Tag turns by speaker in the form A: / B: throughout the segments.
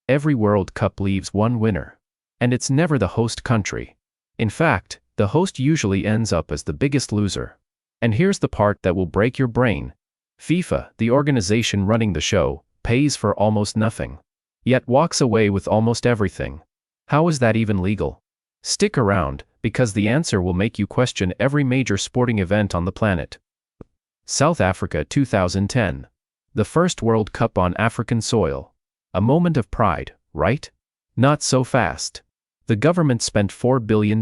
A: Every World Cup leaves one winner. And it's never the host country. In fact, the host usually ends up as the biggest loser. And here's the part that will break your brain. FIFA, the organization running the show, pays for almost nothing. Yet walks away with almost everything. How is that even legal? Stick around, because the answer will make you question every major sporting event on the planet. South Africa 2010. The first World Cup on African soil. A moment of pride, right? Not so fast. The government spent $4 billion.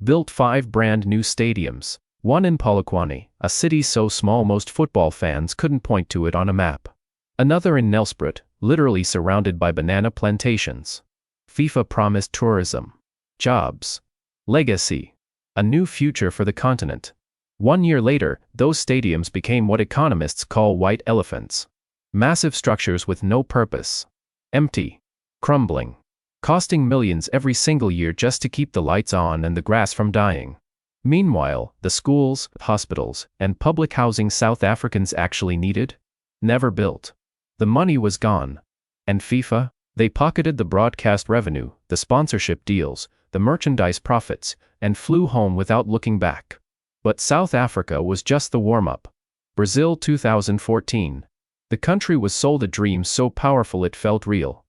A: Built 5 brand new stadiums, one in Polokwane, a city so small most football fans couldn't point to it on a map. Another in Nelspruit, literally surrounded by banana plantations. FIFA promised tourism, jobs, legacy, a new future for the continent. 1 year later, those stadiums became what economists call white elephants. Massive structures with no purpose. Empty. Crumbling. Costing millions every single year just to keep the lights on and the grass from dying. Meanwhile, the schools, hospitals, and public housing South Africans actually needed? Never built. The money was gone. And FIFA? They pocketed the broadcast revenue, the sponsorship deals, the merchandise profits, and flew home without looking back. But South Africa was just the warm-up. Brazil 2014. The country was sold a dream so powerful it felt real.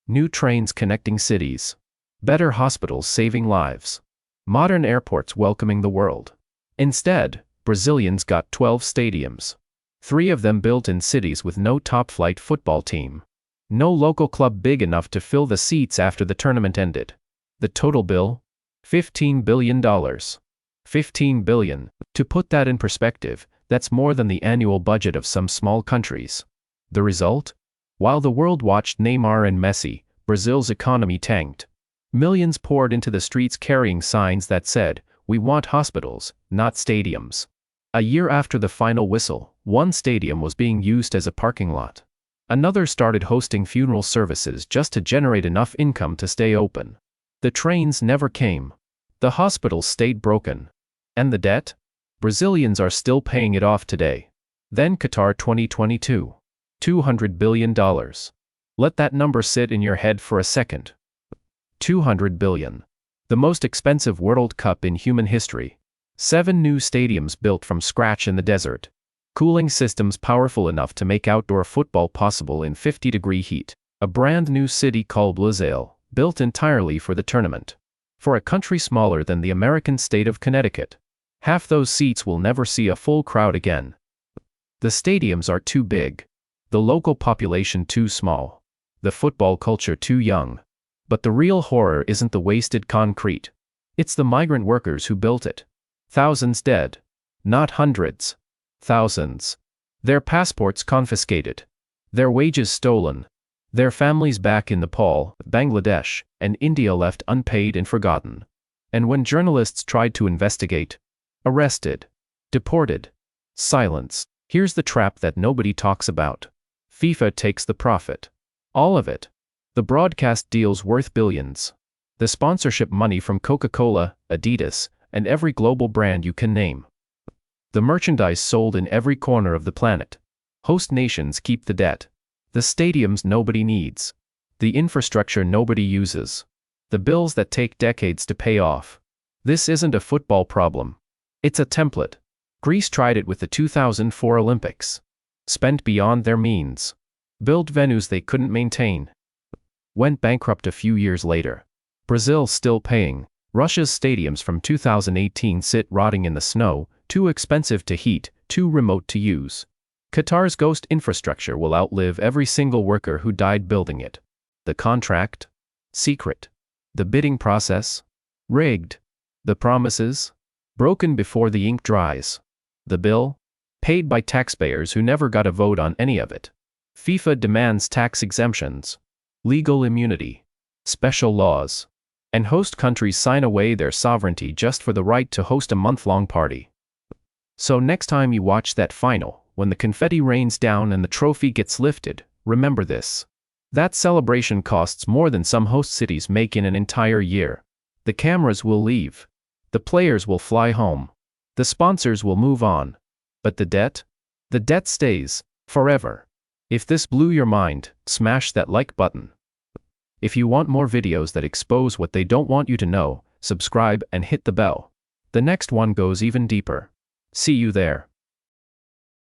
A: New trains connecting cities. Better hospitals saving lives. Modern airports welcoming the world. Instead, Brazilians got 12 stadiums. 3 of them built in cities with no top-flight football team. No local club big enough to fill the seats after the tournament ended. The total bill? $15 billion. $15 billion. To put that in perspective, that's more than the annual budget of some small countries. The result? While the world watched Neymar and Messi, Brazil's economy tanked. Millions poured into the streets carrying signs that said, "We want hospitals, not stadiums." A year after the final whistle, one stadium was being used as a parking lot. Another started hosting funeral services just to generate enough income to stay open. The trains never came. The hospitals stayed broken. And the debt? Brazilians are still paying it off today. Then Qatar 2022. $200 billion. Let that number sit in your head for a second. $200 billion. The most expensive World Cup in human history. 7 new stadiums built from scratch in the desert. Cooling systems powerful enough to make outdoor football possible in 50-degree heat. A brand new city called Lusail, built entirely for the tournament. For a country smaller than the American state of Connecticut. Half those seats will never see a full crowd again. The stadiums are too big. The local population too small. The football culture too young. But the real horror isn't the wasted concrete. It's the migrant workers who built it. Thousands dead. Not hundreds. Thousands. Their passports confiscated. Their wages stolen. Their families back in Nepal, Bangladesh, and India left unpaid and forgotten. And when journalists tried to investigate, arrested. Deported. Silence. Here's the trap that nobody talks about. FIFA takes the profit. All of it. The broadcast deals worth billions. The sponsorship money from Coca-Cola, Adidas, and every global brand you can name. The merchandise sold in every corner of the planet. Host nations keep the debt. The stadiums nobody needs. The infrastructure nobody uses. The bills that take decades to pay off. This isn't a football problem. It's a template. Greece tried it with the 2004 Olympics. Spent beyond their means. Built venues they couldn't maintain. Went bankrupt a few years later. Brazil still paying. Russia's stadiums from 2018 sit rotting in the snow, too expensive to heat, too remote to use. Qatar's ghost infrastructure will outlive every single worker who died building it. The contract? Secret. The bidding process? Rigged. The promises? Broken before the ink dries. The bill? Paid by taxpayers who never got a vote on any of it. FIFA demands tax exemptions. Legal immunity. Special laws. And host countries sign away their sovereignty just for the right to host a month-long party. So next time you watch that final, when the confetti rains down and the trophy gets lifted, remember this. That celebration costs more than some host cities make in an entire year. The cameras will leave. The players will fly home. The sponsors will move on. But the debt? The debt stays, forever. If this blew your mind, smash that like button. If you want more videos that expose what they don't want you to know, subscribe and hit the bell. The next one goes even deeper. See you there.